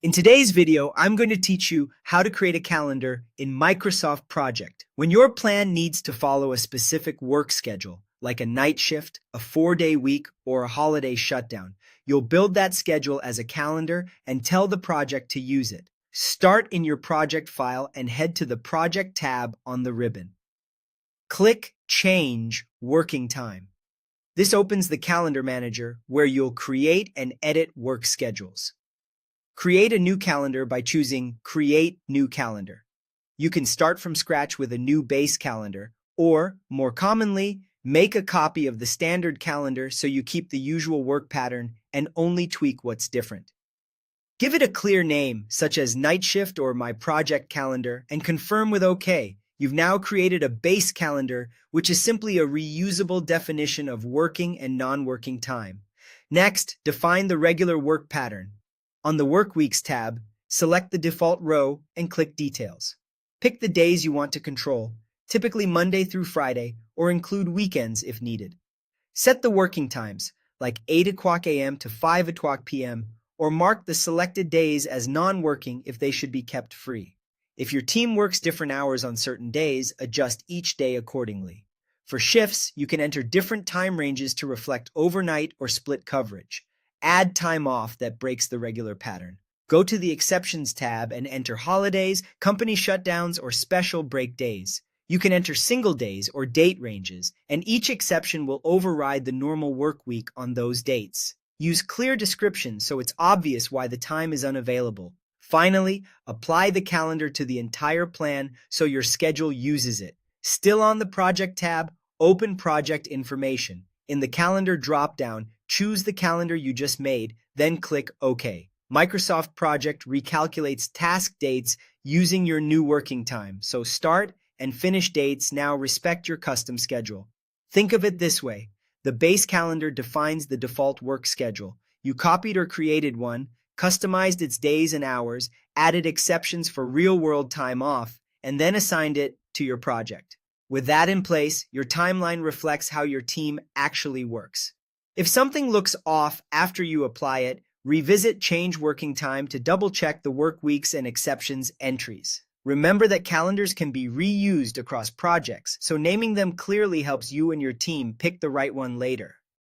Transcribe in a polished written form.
In today's video, I'm going to teach you how to create a calendar in Microsoft Project. When your plan needs to follow a specific work schedule, like a night shift, a 4-day week, or a holiday shutdown, you'll build that schedule as a calendar and tell the project to use it. Start in your project file and head to the Project tab on the ribbon. Click Change Working Time. This opens the Calendar Manager where you'll create and edit work schedules. Create a new calendar by choosing Create New Calendar. You can start from scratch with a new base calendar, or, more commonly, make a copy of the standard calendar so you keep the usual work pattern and only tweak what's different. Give it a clear name, such as Night Shift or My Project Calendar, and confirm with OK. You've now created a base calendar, which is simply a reusable definition of working and non-working time. Next, define the regular work pattern. On the Work Weeks tab, select the default row and click Details. Pick the days you want to control, typically Monday through Friday, or include weekends if needed. Set the working times, like 8 o'clock a.m. to 5 o'clock p.m., or mark the selected days as non-working if they should be kept free. If your team works different hours on certain days, adjust each day accordingly. For shifts, you can enter different time ranges to reflect overnight or split coverage. Add time off that breaks the regular pattern. Go to the Exceptions tab and enter holidays, company shutdowns, or special break days. You can enter single days or date ranges, and each exception will override the normal work week on those dates. Use clear descriptions so it's obvious why the time is unavailable. Finally, apply the calendar to the entire plan so your schedule uses it. Still on the Project tab, open Project Information. In the Calendar drop-down, choose the calendar you just made, then click OK. Microsoft Project recalculates task dates using your new working time, so start and finish dates now respect your custom schedule. Think of it this way. The base calendar defines the default work schedule. You copied or created one, customized its days and hours, added exceptions for real-world time off, and then assigned it to your project. With that in place, your timeline reflects how your team actually works. If something looks off after you apply it, revisit Change Working Time to double-check the work weeks and exceptions entries. Remember that calendars can be reused across projects, so naming them clearly helps you and your team pick the right one later.